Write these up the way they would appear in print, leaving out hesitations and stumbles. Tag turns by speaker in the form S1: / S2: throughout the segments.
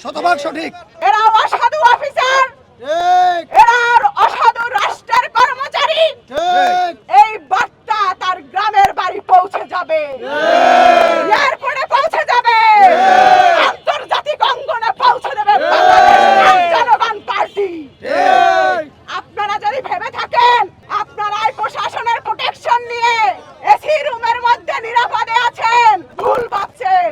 S1: শতভাগ সঠিক।
S2: এরা অসাধু অফিসার, এরা অসাধু রাষ্ট্রের কর্মচারী। এই বার্তা তার গ্রামের বাড়ি পৌঁছে যাবে, এয়ারপোর্টে পৌঁছে যাবে, আন্তর্জাতিক অঙ্গনে পৌঁছে দেবে বাংলাদেশ জনগণ পার্টি। আপনারা যদি ভেবে থাকেন আপনারা এই প্রশাসনের প্রোটেকশন নিয়ে এসি রুমের মধ্যে নিরাপদে আছেন, ভুল ভাবছেন।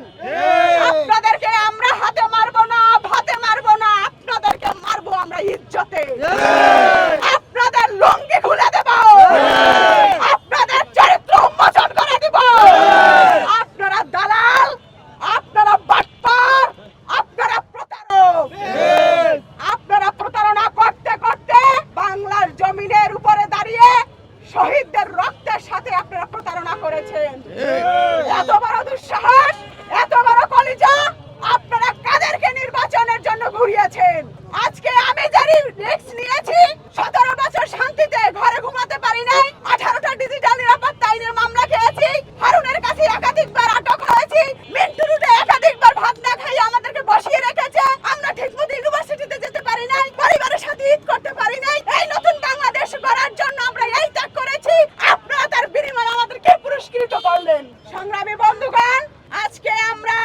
S2: আপনাদেরকে আমরা হাতে মারবো না, ভাতে মারবো না, আপনাদেরকে মারবো আমরা ইজ্জতে। আপনাদের লুঙ্গি খুলে দেব, আপনাদের চরিত্র উন্মোচন করে দিব। আপনারা দালাল, আপনারা বাটপার, আপনারা প্রতারক। আপনারা প্রতারণা করতে করতে বাংলার জমিনের উপরে দাঁড়িয়ে শহীদদের রক্তের সাথে আপনারা প্রতারণা করেছেন। এত বড় দুঃসাহস, এত বড় কলিজা, আপনারা কাদেরকে নির্বাচনের জন্য ঘুরিয়েছেন? আজকে আমি যারি রিস্ক নিয়েছি, 17 বছর শান্তিতে ঘরে ঘুমাতে পারি নাই, 18টা ডিজিটাল নিরাপত্তা আইনের মামলা খেয়েছি, হারুনের কাছে একাধিকবার আটক হয়েছি, মিন্টু রুটে একাধিকবার ভাত না খাইয়ে আমাদেরকে বসিয়ে রেখেছে, আমরা ঠিকমতো ইউনিভার্সিটিতে যেতে পারি নাই, পরিবারের সাথে ঈদ করতে পারি নাই। এই নতুন বাংলাদেশ গড়ার জন্য আমরা এই ত্যাগ করেছি, আপনারা তার বিনিময়ে আমাদেরকে পুরস্কৃত করলেন। সংগ্রামী বন্ধুগণ, আজকে আমরা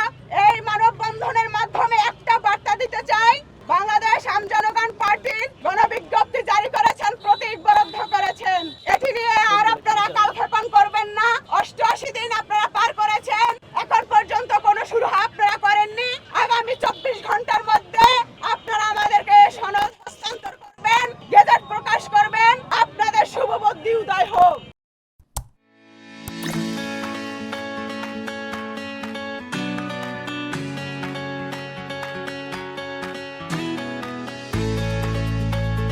S2: এই মানববন্ধনের মাধ্যমে একটা বার্তা দিতে চাই। বাংলাদেশ আমজনগণ পার্টির গণবিজ্ঞপ্তি জারি করেছেন, প্রতীক বরাদ্দ করেছেন। এটি নিয়ে আর আপনারা কালক্ষেপণ করবেন না। 88 দিন আপনারা পার করেছেন, এখন পর্যন্ত কোনো শুরু আপনারা করেননি। আগামী 24 ঘন্টার মধ্যে আপনারা আমাদেরকে সনদ হস্তান্তর করবেন, গেজেট প্রকাশ করবেন। আপনাদের শুভ বুদ্ধি উদয় হোক।